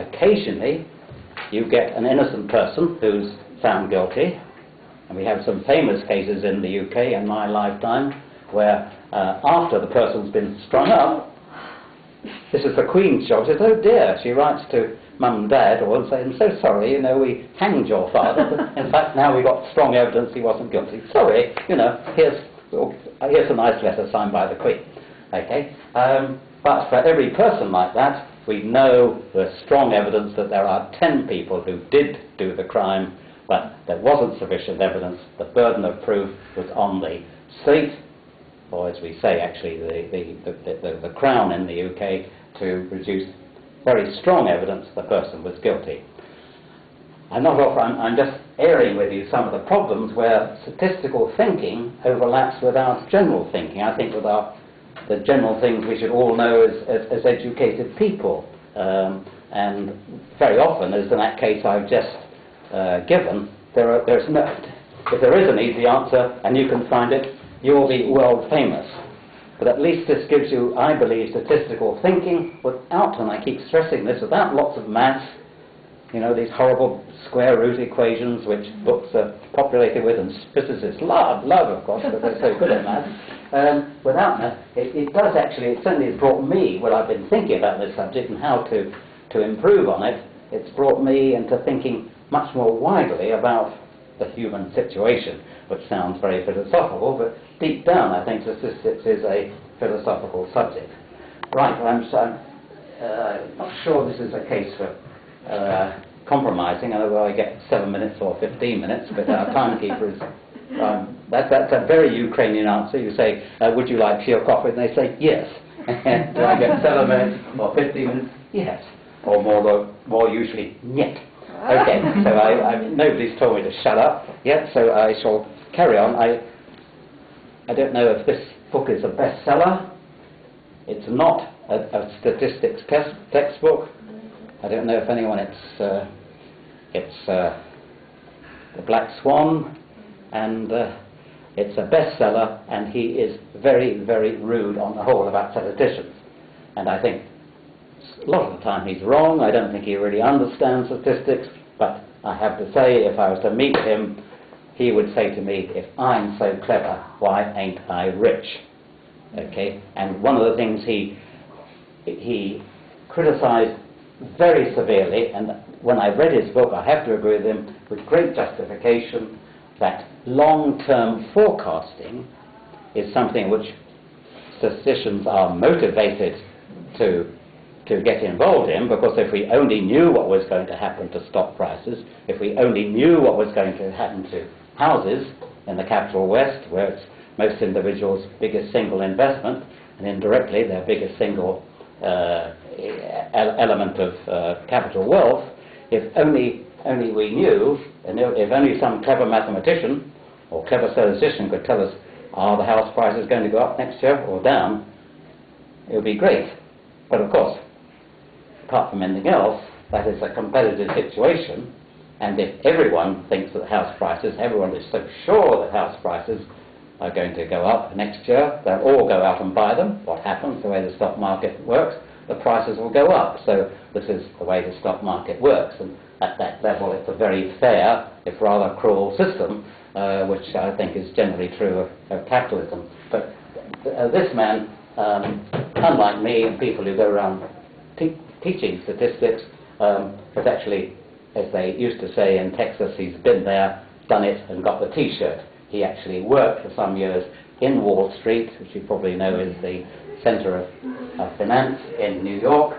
occasionally you get an innocent person who's found guilty, and we have some famous cases in the UK in my lifetime where after the person's been strung up, this is the Queen's job. She says, oh dear, she writes to Mum and Dad or say, I'm so sorry, you know, we hanged your father, but in fact now we've got strong evidence he wasn't guilty. Sorry, you know, here's a nice letter signed by the Queen. Okay, but for every person like that, we know there's strong evidence that there are 10 people who did do the crime, but there wasn't sufficient evidence. The burden of proof was on the state, or as we say actually the Crown in the UK, to produce very strong evidence the person was guilty. I'm just airing with you some of the problems where statistical thinking overlaps with our general thinking. I think with the general things we should all know as educated people. And very often, as in that case I've just given, if there is an easy answer and you can find it, you will be world famous. But at least this gives you, I believe, statistical thinking without, and I keep stressing this, without lots of maths, you know, these horrible square root equations which books are populated with, and physicists love of course, because they're so good at maths. Without maths, it does actually, it certainly has brought me, when I've been thinking about this subject and how to improve on it, it's brought me into thinking much more widely about the human situation, which sounds very philosophical, but deep down I think statistics is a philosophical subject. Right, I'm not sure this is a case for compromising, although I get 7 minutes or 15 minutes, but our timekeeper is... that's a very Ukrainian answer. You say, would you like tea or coffee? And they say, yes. And do I get 7 minutes or 15 minutes? Yes. Or more usually, niet. Okay, so nobody's told me to shut up yet, so I shall carry on. I don't know if this book is a bestseller. It's not a statistics textbook. I don't know if anyone, it's The Black Swan, and it's a bestseller, and he is very, very rude on the whole about statisticians. And I think a lot of the time he's wrong. I don't think he really understands statistics, but I have to say, if I was to meet him, he would say to me, if I'm so clever, why ain't I rich? Okay, and one of the things he criticized very severely, and when I read his book, I have to agree with him with great justification, that long-term forecasting is something which statisticians are motivated to get involved in, because if we only knew what was going to happen to stock prices, if we only knew what was going to happen to houses in the capital West, where it's most individuals' biggest single investment, and indirectly their biggest single element of capital wealth, if only we knew, and if only some clever mathematician or clever statistician could tell us, are the house prices going to go up next year or down, it would be great. But of course, apart from anything else, that is a competitive situation, and if everyone thinks that house prices, everyone is so sure that house prices are going to go up next year, they'll all go out and buy them. What happens, the way the stock market works, the prices will go up. So this is the way the stock market works, and at that level it's a very fair, if rather cruel system, which I think is generally true of capitalism. But this man, unlike me and people who go around teaching statistics, has actually, as they used to say in Texas, he's been there, done it, and got the T-shirt. He actually worked for some years in Wall Street, which you probably know is the center of finance in New York,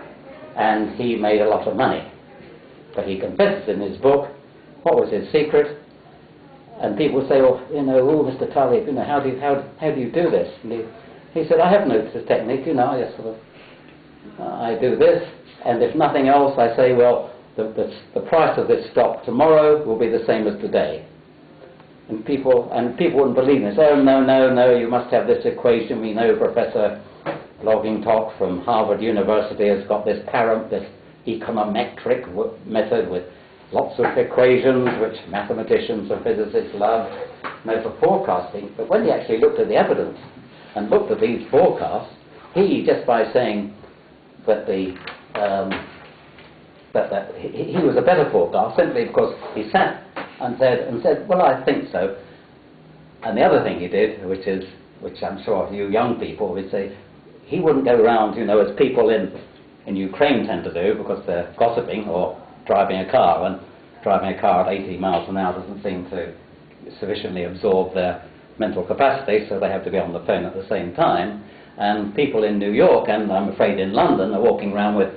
and he made a lot of money. But he confesses in his book what was his secret, and people say, oh, you know, oh, Mr. Tully, you know, how do you do this? And he said, I have no technique, you know, I just sort of, I do this, and if nothing else, I say, well, the price of this stock tomorrow will be the same as today. And people wouldn't believe me. Say, oh, no, you must have this equation. We know Professor Loggingtock from Harvard University has got this econometric method with lots of equations which mathematicians and physicists love, for forecasting. But when he actually looked at the evidence and looked at these forecasts, he, just by saying that that he was a better forecaster simply because he sat and said, well, I think so. And the other thing he did, which I'm sure you young people would say, he wouldn't go around, as people in Ukraine tend to do, because they're gossiping or driving a car, and driving a car at 80 miles an hour doesn't seem to sufficiently absorb their mental capacity, so they have to be on the phone at the same time. And people in New York, and I'm afraid in London, are walking around with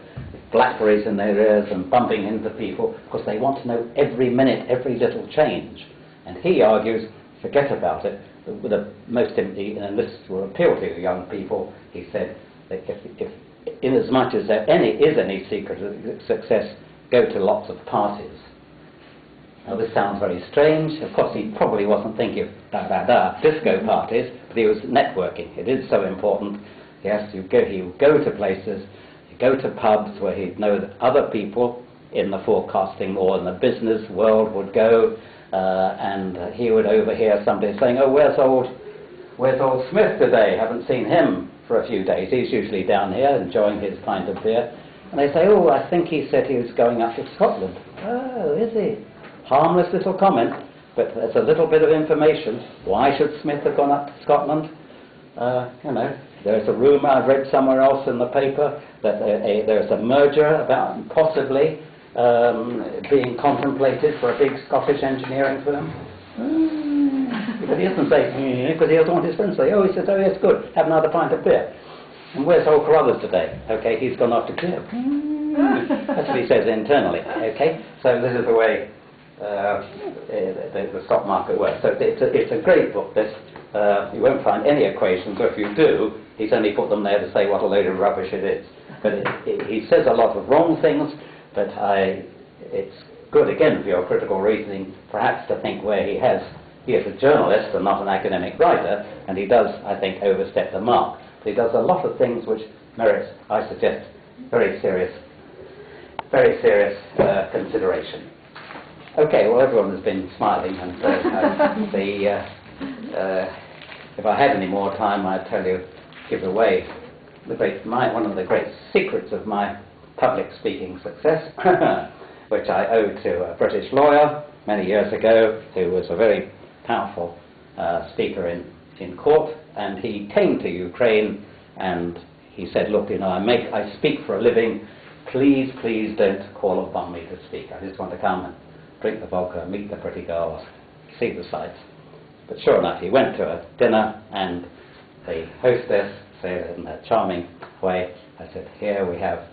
Blackberries in their ears and bumping into people because they want to know every minute, every little change. And he argues, forget about it. With the most, and this will appeal to young people, he said that if inasmuch as there is any secret of success, go to lots of parties. Now this sounds very strange. Of course he probably wasn't thinking of disco parties, but he was networking. It is so important. He would go to places, he'd go to pubs where he'd know that other people in the forecasting or in the business world would go, and he would overhear somebody saying, oh, where's old Smith today? Haven't seen him for a few days. He's usually down here enjoying his pint of beer. And they say, oh, I think he said he was going up to Scotland. Oh, is he? Harmless little comment, but there's a little bit of information. Why should Smith have gone up to Scotland? There's a rumour I've read somewhere else in the paper that there's a merger about possibly being contemplated for a big Scottish engineering firm. But he doesn't say, because he doesn't want his friends to say, oh, he says, oh, yes, good, have another pint of beer. And where's old Carruthers today? Okay, he's gone off to Kiev. That's what he says internally. Okay, so this is the way the stock market works. So it's a great book, this. You won't find any equations, or if you do, he's only put them there to say what a load of rubbish it is. But he says a lot of wrong things, but it's good, again, for your critical reasoning, perhaps to think where he is a journalist and not an academic writer, and he does, I think, overstep the mark. But he does a lot of things which merits, I suggest, very serious consideration. Okay, well, everyone has been smiling, and if I had any more time, I'd give away one of the great secrets of my public speaking success, which I owe to a British lawyer many years ago, who was a very powerful speaker in court, and he came to Ukraine and he said, look, I speak for a living, please don't call upon me to speak. I just want to come and drink the vodka, meet the pretty girls, see the sights. But sure enough, he went to a dinner, and the hostess said in a charming way, I said, here we have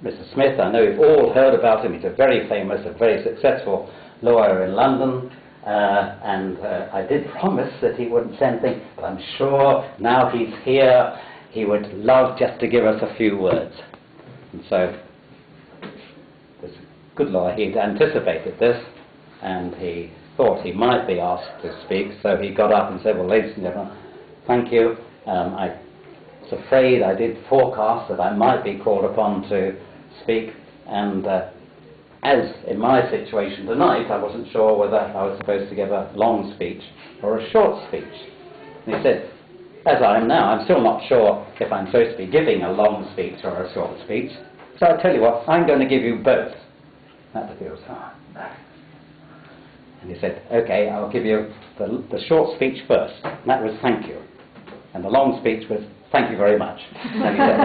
Mr. Smith. I know you've all heard about him. He's a very famous, a very successful lawyer in London, and I did promise that he wouldn't say anything, but I'm sure now he's here, he would love just to give us a few words. And so, this good lawyer, he'd anticipated this, and he thought he might be asked to speak, so he got up and said, well, ladies and gentlemen, thank you. I was afraid, I did forecast that I might be called upon to speak, and as in my situation tonight, I wasn't sure whether I was supposed to give a long speech or a short speech. And he said, as I am now, I'm still not sure if I'm supposed to be giving a long speech or a short speech, so I tell you what, I'm going to give you both. That feels hard. And he said, okay, I'll give you the short speech first. And that was thank you. And the long speech was thank you very much. And he said,